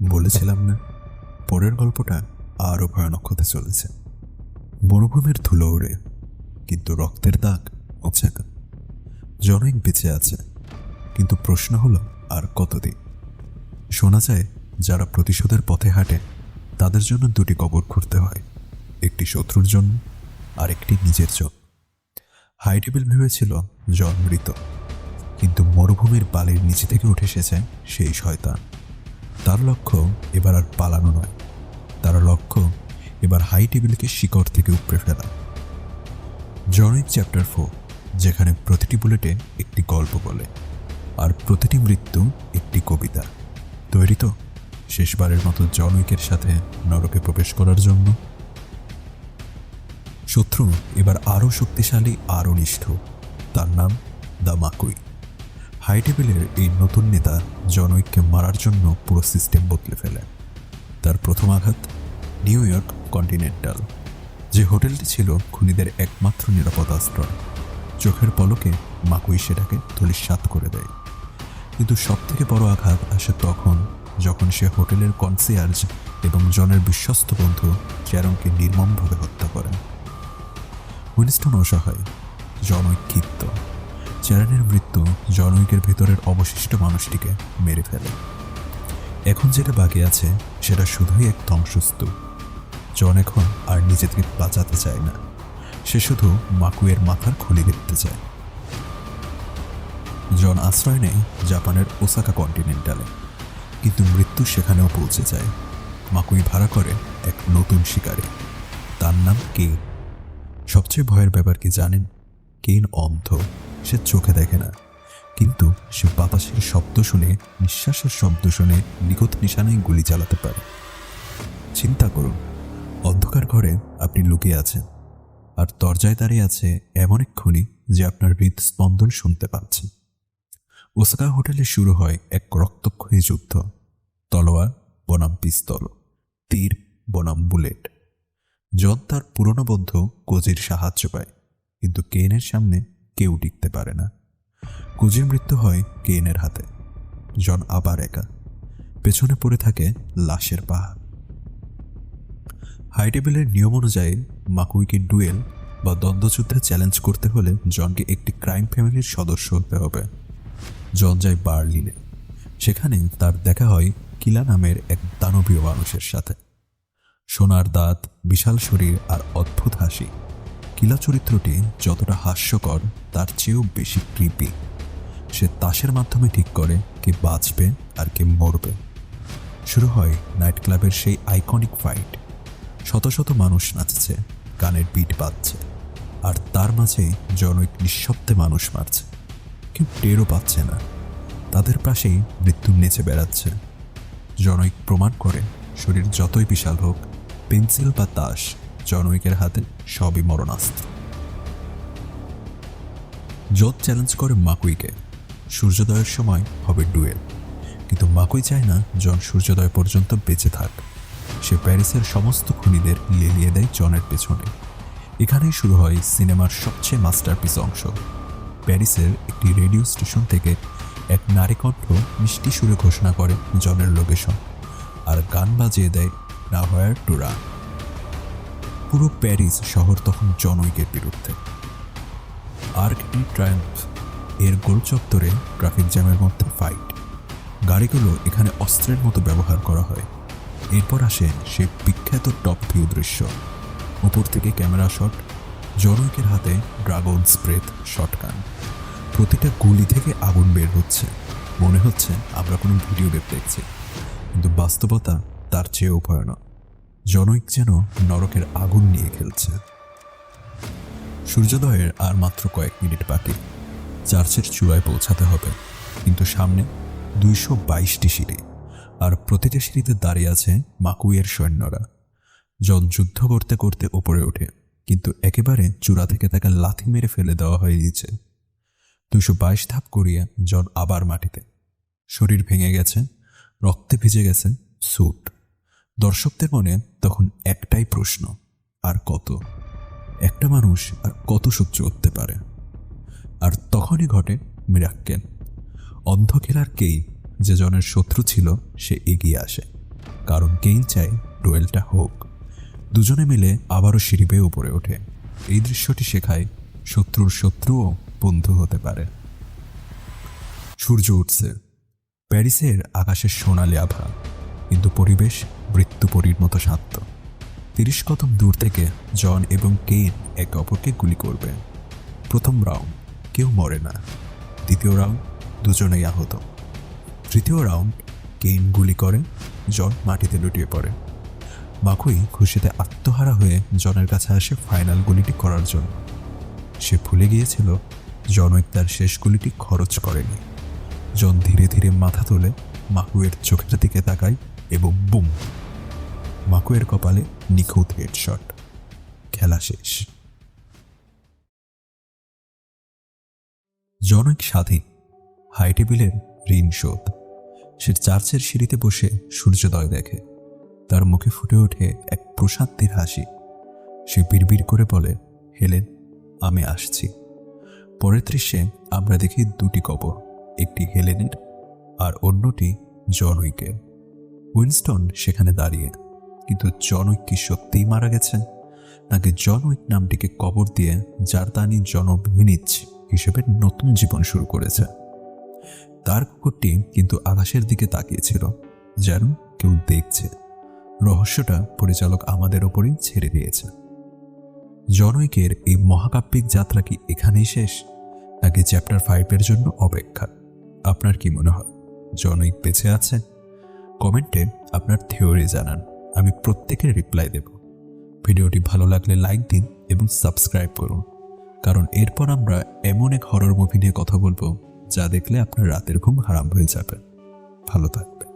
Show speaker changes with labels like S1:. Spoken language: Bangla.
S1: বলেছিলাম না, পরের গল্পটা আরও ভয়ানক হতে চলেছে। বনভূমির ধুলো ওড়ে, কিন্তু রক্তের দাগ মোছে না। জনৈক বেঁচে আছে, কিন্তু প্রশ্ন হলো আর কতদিন। শোনা যায় যারা প্রতিশোধের পথে হাঁটে তাদের জন্য দুটি কবর খুঁড়তে হয়, একটি শত্রুর জন্য আর একটি নিজের জন্য। হাই টেবিল ভেবেছিল জন মৃত, কিন্তু মরুভূমির বালির নিচে থেকে উঠে এসেছে সেই শয়তান। তার লক্ষ্য এবার আর পালানো নয়, তার লক্ষ্য এবার হাই টেবিলকে শিকড় থেকে উপড়ে ফেলা। জনৈক চ্যাপ্টার 4, যেখানে প্রতিটি বুলেটে একটি গল্প বলে আর প্রতিটি মৃত্যু একটি কবিতা। তৈরি তো শেষবারের মতো জনৈকের সাথে নরকে প্রবেশ করার জন্য? শত্রু এবার আরও শক্তিশালী, আরও নিষ্ঠুর। তার নাম দ্য মাকুই। হাই টেবিলের এই নতুন নেতা জনৈককে মারার জন্য পুরো সিস্টেম বদলে ফেলে। তার প্রথম আঘাত নিউ ইয়র্ক কন্টিনেন্টাল, যে হোটেলটি ছিল খুনিদের একমাত্র নিরাপদ আশ্রয়। চোখের পলকে মাকুই সেটাকে ধূলিসাৎ করে দেয়। কিন্তু সবথেকে বড় আঘাত আসে তখন যখন সে হোটেলের কনসিয়ার্জ এবং জনের বিশ্বস্ত বন্ধু চ্যারনকে নির্মমভাবে হত্যা করে। উইনস্টন অসহায়, জনৈক ক্ষিপ্ত। চ্যারনের মৃত্যু জনৈকের ভেতরের অবশিষ্ট মানুষটিকে মেরে ফেলে। এখন যেটা বাকি আছে সেটা শুধুই এক ধ্বংসস্তূপ। জন এখন আর নিজে থেকে বাঁচাতে চায় না, সে শুধু মাকুয়ের মাথার খুলি দেখতে চায়। জন আশ্রয় নেয় জাপানের ওসাকা কন্টিনেন্টালে, কিন্তু মৃত্যু সেখানেও পৌঁছে যায়। মাকুই ভাড়া করে এক নতুন শিকারী, তার নাম কেইন। সবচেয়ে ভয়ের ব্যাপার কি জানেন? কেইন অন্ধ, সে চোখে দেখে না, কিন্তু সে বাতাসের শব্দ শুনে, নিঃশ্বাসের শব্দ শুনে নিখুঁত নিশানায় গুলি চালাতে পারে। চিন্তা করুন, অন্ধকার ঘরে আপনি লুকিয়ে আছেন, আর দরজায় দাঁড়িয়ে আছে এমন এক খুনি যে আপনার হৃদস্পন্দন শুনতে পাচ্ছে। ওসাকা হোটেলে শুরু হয় এক রক্তক্ষয়ী যুদ্ধ। তলোয়ার বনাম পিস্তল, তীর বনাম বুলেট। জন তার পুরনো বন্ধু কোজির সাহায্য পায়, কিন্তু কেইনের সামনে কেউ টিকতে পারে না। কোজির মৃত্যু হয় কেইনের হাতে। জন আবার একা, পেছনে পড়ে থাকে লাশের পাহাড়। হাই টেবিলের নিয়ম অনুযায়ী মাকুইকে ডুয়েল বা দ্বন্দ্বযুদ্ধে চ্যালেঞ্জ করতে হলে জনকে একটি ক্রাইম ফ্যামিলির সদস্য হতে হবে। জন যায় বার্লিনে। সেখানে তার দেখা হয় কিলা নামের এক দানবীয় মানুষের সাথে। সোনার দাঁত, বিশাল শরীর আর অদ্ভুত হাসি। কিলা চরিত্রটি যতটা হাস্যকর তার চেয়েও বেশি ক্রিপি। সে তাসের মাধ্যমে ঠিক করে কে বাঁচবে আর কে মরবে। শুরু হয় নাইট ক্লাবের সেই আইকনিক ফাইট। শত শত মানুষ নাচছে, গানের বিট বাজছে, আর তার মাঝে জনৈক নিঃশব্দে মানুষ মারছে। কেউ টেরও পাচ্ছে না, তাদের পাশেই মৃত্যু নেচে বেড়াচ্ছে। জনৈক প্রমাণ করে শরীর যতই বিশাল হোক, পেন্সিল বা তাস জনৈকের হাতে সবই মরণাস্ত্র। জোত চ্যালেঞ্জ করে মাকুইকে, সূর্যোদয়ের সময় হবে ডুয়েল। কিন্তু মাকুই চায় না জন সূর্যোদয় পর্যন্ত বেঁচে থাক। সে প্যারিসের সমস্ত খুনিদের লেলিয়ে দেয় জনের পেছনে। এখানেই শুরু হয় সিনেমার সবচেয়ে মাস্টারপিস অংশ। প্যারিসের একটি রেডিও স্টেশন থেকে এক নারী কণ্ঠ মিষ্টি সুরে ঘোষণা করে জনের লোকেশন, আর গান বাজিয়ে দেয় নাওয়ার টু রান। পুরো প্যারিস শহর তখন জনৈকের বিরুদ্ধে। আর্ক ডি ট্রায়াম্ফ এর গোল চত্বরে ট্রাফিক জ্যামের মধ্যে ফাইট। গাড়িগুলো এখানে অস্ত্রের মতো ব্যবহার করা হয়। এরপর আসে সেই বিখ্যাত টপ ভিউ দৃশ্য। উপর থেকে ক্যামেরা শট, জনৈকের হাতে ড্রাগন স্প্রেড শটগান। প্রতিটা গুলি থেকে আগুন বের হচ্ছে। মনে হচ্ছে আমরা কোনো ভিডিও গেম দেখছি, কিন্তু বাস্তবতা তার চেয়েও ভয়ানক। জনৈক যেন নরকের আগুন নিয়ে খেলছে। সূর্যোদয়ের আর মাত্র কয়েক মিনিট বাকি। চার্চের চূড়ায় পৌঁছাতে হবে, কিন্তু সামনে 222টি সিঁড়ি, আর প্রতিটি সিঁড়িতে দাঁড়িয়ে আছে মাকুইয়ের সৈন্যরা। জন যুদ্ধ করতে করতে ওপরে ওঠে, কিন্তু একেবারে চূড়া থেকে তাকে লাথি মেরে ফেলে দেওয়া হয়ে গেছে। 222 ধাপ করিয়া জন আবার মাটিতে। শরীর ভেঙে গেছে, রক্তে ভিজে গেছে স্যুট। দর্শকদের মনে তখন একটাই প্রশ্ন, আর কত? একটা মানুষ আর কত সহ্য করতে পারে? আর তখনই ঘটে মিরাক্কেল। অন্ধ কিলার কেই, যে জনের শত্রু ছিল, সে এগিয়ে আসে। কারণ কেইন চায় ডুয়েলটা হোক। দুজনে মিলে আবারও সিঁড়ি বেয়ে উপরে ওঠে। এই দৃশ্যটি শেখায় শত্রুর শত্রুও বন্ধু হতে পারে। সূর্য উঠছে। প্যারিসের আকাশের সোনালি আভা, কিন্তু পরিবেশ মৃত্যুপরীর মতো শান্ত। 30 কদম দূর থেকে জন এবং কেইন একে অপরকে গুলি করবে। প্রথম রাউন্ড কেউ মরে না, দ্বিতীয় রাউন্ড দুজনেই আহত, তৃতীয় রাউন্ড কেইন গুলি করে, জন মাটিতে লুটিয়ে পড়ে। মাকুই খুশিতে আত্মহারা হয়ে জনের কাছে আসে ফাইনাল গুলিটি করার জন্য। সে ভুলে গিয়েছিল জনৈক তার শেষ গুলিটি খরচ করেনি। জন ধীরে ধীরে মাথা তুলে মাকুয়ের চোখের দিকে তাকায় এবং বুম, মাকুয়ের কপালে নিখুঁত হেডশট। খেলা শেষ। জনৈক স্বাধীন, হাই টেবিলের ঋণ শোধ। সে চার্চের সিঁড়িতে বসে সূর্যোদয় দেখে। তার মুখে ফুটে ওঠে এক প্রশান্তির হাসি। সে বিড়বিড় করে বলে, হেলেন, আমি আসছি। পরের দৃশ্যে আমরা দেখি দুটি কবর, একটি হেলেনের আর অন্যটি জনউইকের। উইনস্টন সেখানে দাঁড়িয়ে, কিন্তু জনউইক কি সত্যিই মারা গেছেন, নাকি জনউইক নামটিকে কবর দিয়ে জার্দানি জনভিনিচ হিসেবে নতুন জীবন শুরু করেছে? তার কুকুরটি কিন্তু আকাশের দিকে তাকিয়েছিল, যেন কেউ দেখছে। রহস্যটা পরিচালক আমাদের ওপরেই ছেড়ে দিয়েছে। জনউইকের এই মহাকাব্যিক যাত্রা কি এখানেই শেষ, নাকি চ্যাপ্টার 5-এর জন্য অপেক্ষা? আপনার কি মনে হয়, জনউইক বেঁচে আছে? কমেন্টে আপনার থিওরি জানান, আমি প্রত্যেকের রিপ্লাই দেব। ভিডিওটি ভালো লাগলে লাইক দিন এবং সাবস্ক্রাইব করুন, কারণ এরপর আমরা এমন এক হরর মুভি নিয়ে কথা বলবো যা দেখলে আপনার রাতের ঘুম হারাম হয়ে যাবে। ভালো থাকবেন।